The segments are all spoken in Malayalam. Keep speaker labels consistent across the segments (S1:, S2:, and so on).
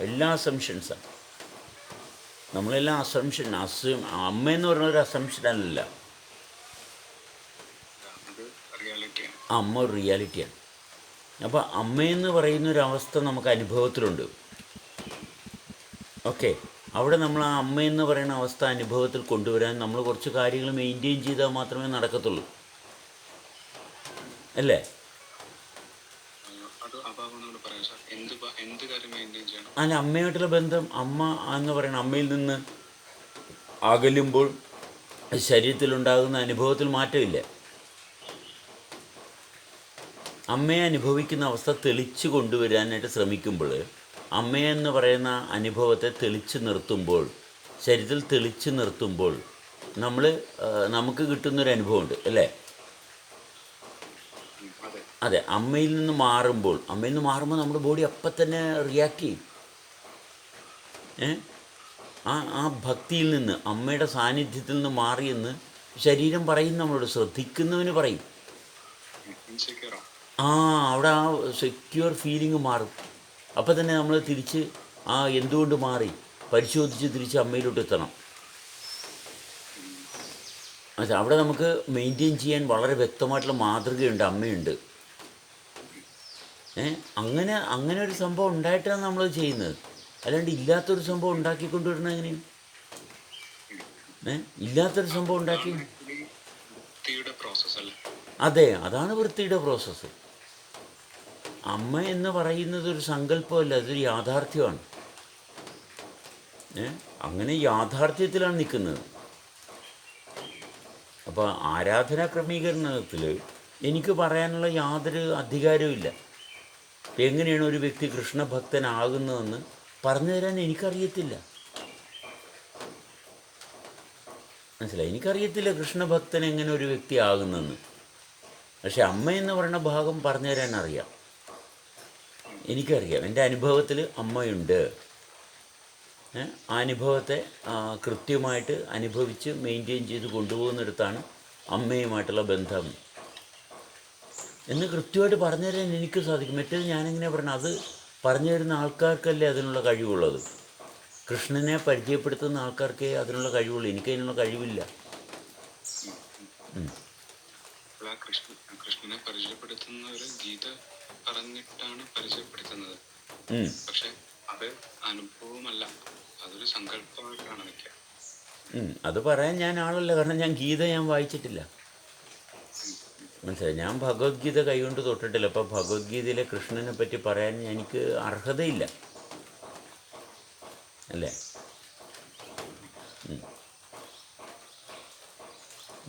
S1: എല്ലാ അസംഷൻസാണ്. നമ്മളെല്ലാം അമ്മയെന്ന് പറയുന്നൊരു അസംഷനല്ല, അമ്മ ഒരു റിയാലിറ്റിയാണ്. അപ്പോൾ അമ്മയെന്ന് പറയുന്നൊരവസ്ഥ നമുക്ക് അനുഭവത്തിലുണ്ട്. ഓക്കെ, അവിടെ നമ്മൾ ആ അമ്മയെന്ന് പറയുന്ന അവസ്ഥ അനുഭവത്തിൽ കൊണ്ടുവരാൻ നമ്മൾ കുറച്ച് കാര്യങ്ങൾ മെയിൻറ്റെയിൻ ചെയ്താൽ മാത്രമേ നടക്കത്തുള്ളൂ, അല്ലേ? അല്ല, അമ്മയായിട്ടുള്ള ബന്ധം, അമ്മ എന്ന് പറയുന്ന അമ്മയിൽ നിന്ന് അകലുമ്പോൾ ശരീരത്തിലുണ്ടാകുന്ന അനുഭവത്തിൽ മാറ്റമില്ല. അമ്മയെ അനുഭവിക്കുന്ന അവസ്ഥ തെളിച്ച് കൊണ്ടുവരാനായിട്ട് ശ്രമിക്കുമ്പോൾ, അമ്മയെന്ന് പറയുന്ന അനുഭവത്തെ തെളിച്ച് നിർത്തുമ്പോൾ, ശരീരത്തിൽ തെളിച്ച് നിർത്തുമ്പോൾ നമുക്ക് കിട്ടുന്നൊരു അനുഭവമുണ്ട്, അല്ലേ? അതെ, അമ്മയിൽ നിന്ന് മാറുമ്പോൾ നമ്മുടെ ബോഡി അപ്പം തന്നെ റിയാക്ട് ചെയ്യും. ആ ഭക്തിയിൽ നിന്ന്, അമ്മയുടെ സാന്നിധ്യത്തിൽ നിന്ന് മാറിയെന്ന് ശരീരം പറയും, നമ്മളോട് ശ്രദ്ധിക്കുന്നവന് പറയും. അവിടെ ആ സെക്യൂർ ഫീലിംഗ് മാറും. അപ്പം തന്നെ നമ്മൾ തിരിച്ച് എന്തുകൊണ്ട് മാറി പരിശോധിച്ച് തിരിച്ച് അമ്മയിലോട്ട് എത്തണം. അവിടെ നമുക്ക് മെയിൻറ്റെയിൻ ചെയ്യാൻ വളരെ വ്യക്തമായിട്ടുള്ള മാതൃകയുണ്ട്, അമ്മയുണ്ട്. അങ്ങനെ ഒരു സംഭവം ഉണ്ടായിട്ടാണ് നമ്മൾ ചെയ്യുന്നത്. അല്ലാണ്ട് ഇല്ലാത്തൊരു സംഭവം ഉണ്ടാക്കിക്കൊണ്ടുവരണം എങ്ങനെയും. ഇല്ലാത്തൊരു സംഭവം ഉണ്ടാക്കി, അതെ, അതാണ് വൃത്തിയുടെ പ്രോസസ്സ്. അമ്മ എന്ന് പറയുന്നത് ഒരു സങ്കല്പമല്ല, അതൊരു യാഥാർത്ഥ്യമാണ്. അങ്ങനെ യാഥാർത്ഥ്യത്തിലാണ് നിൽക്കുന്നത്. അപ്പോൾ ആരാധനാ ക്രമീകരണത്തിൽ എനിക്ക് പറയാനുള്ള യാതൊരു അധികാരവുമില്ല. എങ്ങനെയാണ് ഒരു വ്യക്തി കൃഷ്ണഭക്തനാകുന്നതെന്ന് പറഞ്ഞു തരാൻ എനിക്കറിയത്തില്ല. മനസ്സിലായി? എനിക്കറിയത്തില്ല കൃഷ്ണഭക്തൻ എങ്ങനെ ഒരു വ്യക്തി ആകുന്നെന്ന്. പക്ഷെ അമ്മ എന്ന് പറയുന്ന ഭാഗം പറഞ്ഞു തരാൻ അറിയാം, എനിക്കറിയാം. എൻ്റെ അനുഭവത്തിൽ അമ്മയുണ്ട്. ആ അനുഭവത്തെ കൃത്യമായിട്ട് അനുഭവിച്ച് മെയിൻറ്റെയിൻ ചെയ്ത് കൊണ്ടുപോകുന്നിടത്താണ് അമ്മയുമായിട്ടുള്ള ബന്ധം എന്ന് കൃത്യമായിട്ട് പറഞ്ഞു തരാൻ എനിക്ക് സാധിക്കും. മറ്റേത് ഞാനെങ്ങനെയാണ് പറഞ്ഞത്? അത് പറഞ്ഞു തരുന്ന ആൾക്കാർക്കല്ലേ അതിനുള്ള കഴിവുള്ളത്. കൃഷ്ണനെ പരിചയപ്പെടുത്തുന്ന ആൾക്കാർക്കേ അതിനുള്ള കഴിവുള്ളൂ, എനിക്കതിനുള്ള കഴിവില്ല.
S2: കൃഷ്ണനെ പരിചയപ്പെടുത്തുന്നവര് ഗീത പറഞ്ഞിട്ടാണ് പരിചയപ്പെടുത്തുന്നത്. പക്ഷെ അത് അനുഭവമല്ല, അതൊരു സങ്കല്പമായിട്ടാണ് നിൽക്കുക.
S1: അത് പറയാൻ ഞാൻ ആളല്ല, കാരണം ഞാൻ ഗീത വായിച്ചിട്ടില്ല. മനസ്സിലായി? ഞാൻ ഭഗവത്ഗീത കൈകൊണ്ട് തൊട്ടിട്ടില്ല. അപ്പോൾ ഭഗവത്ഗീതയിലെ കൃഷ്ണനെ പറ്റി പറയാൻ എനിക്ക് അർഹതയില്ല, അല്ലേ?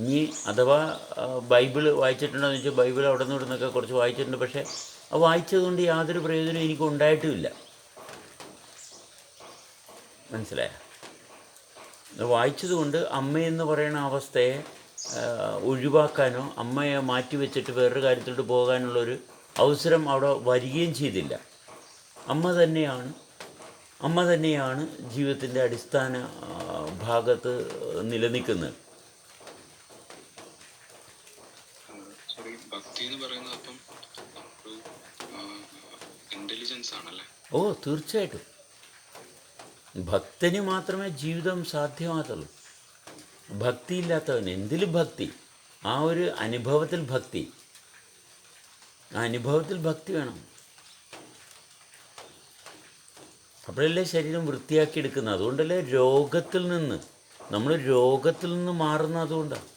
S1: ഇനി അഥവാ ബൈബിള് വായിച്ചിട്ടുണ്ടോ എന്ന് വെച്ചാൽ ബൈബിൾ അവിടെ നിന്ന് ഇവിടുന്നൊക്കെ കുറച്ച് വായിച്ചിട്ടുണ്ട്. പക്ഷേ അത് വായിച്ചതുകൊണ്ട് യാതൊരു പ്രയോജനം എനിക്ക് ഉണ്ടായിട്ടുമില്ല. മനസ്സിലായ? വായിച്ചതുകൊണ്ട് അമ്മയെന്ന് പറയുന്ന അവസ്ഥയെ ഒഴിവാക്കാനോ അമ്മയെ മാറ്റി വെച്ചിട്ട് വേറൊരു കാര്യത്തിലോട്ട് പോകാനുള്ളൊരു അവസരം അവിടെ വരികയും ചെയ്തില്ല. അമ്മ തന്നെയാണ് ജീവിതത്തിൻ്റെ അടിസ്ഥാന ഭാഗത്ത് നിലനിൽക്കുന്നത്. ഓ, തീർച്ചയായിട്ടും. ഭക്തന് മാത്രമേ ജീവിതം സാധ്യമാകത്തുള്ളൂ. ഭക്തിയില്ലാത്തവൻ എന്തിലും ഭക്തി, ആ ഒരു അനുഭവത്തിൽ ഭക്തി, ആ അനുഭവത്തിൽ ഭക്തി വേണം. അപ്പോഴല്ലേ ശരീരം വൃത്തിയാക്കി എടുക്കുന്നത്. അതുകൊണ്ടല്ലേ നമ്മൾ രോഗത്തിൽ നിന്ന് മാറുന്നത്. അതുകൊണ്ടാണ്.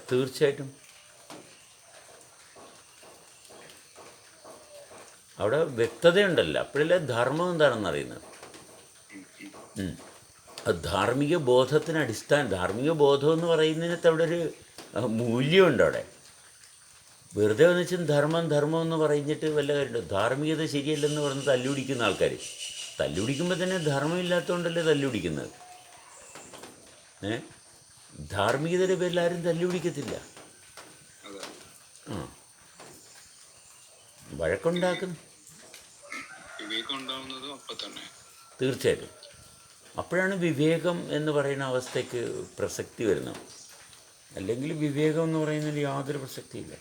S1: തീർച്ചയായിട്ടും അവിടെ വ്യക്തതയുണ്ടല്ലോ, അപ്പോഴല്ലേ ധർമ്മം എന്താണെന്ന് അറിയുന്നത്. ധാർമ്മിക ബോധത്തിന് ധാർമ്മിക ബോധം എന്ന് പറയുന്നതിനകത്ത് അവിടെ ഒരു മൂല്യമുണ്ട്. അവിടെ വെറുതെ വന്നിച്ചും ധർമ്മം എന്ന് പറഞ്ഞിട്ട് വല്ല കാര്യമുണ്ടോ? ധാർമ്മികത ശരിയല്ലെന്ന് പറഞ്ഞ് തല്ലുപിടിക്കുന്ന ആൾക്കാർ, തല്ലുപിടിക്കുമ്പോൾ തന്നെ ധർമ്മമില്ലാത്തതുകൊണ്ടല്ലേ തല്ലുപിടിക്കുന്നത്. ധാർമ്മികതയുടെ പേരിൽ ആരും തല്ലുപിടിക്കത്തില്ല. വഴക്കുണ്ടാക്കുന്നു.
S2: വിവേകം ഉണ്ടാവുന്നത് അപ്പം തന്നെ
S1: തീർച്ചയായിട്ടും. അപ്പോഴാണ് വിവേകം എന്ന് പറയുന്ന അവസ്ഥയ്ക്ക് പ്രസക്തി വരുന്നത്. അല്ലെങ്കിൽ വിവേകം എന്ന് പറയുന്നതിൽ യാതൊരു പ്രസക്തിയില്ല.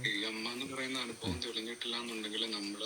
S2: ഈ അമ്മ എന്ന് പറയുന്ന അനുഭവം തെളിഞ്ഞിട്ടില്ല എന്നുണ്ടെങ്കിൽ നമ്മൾ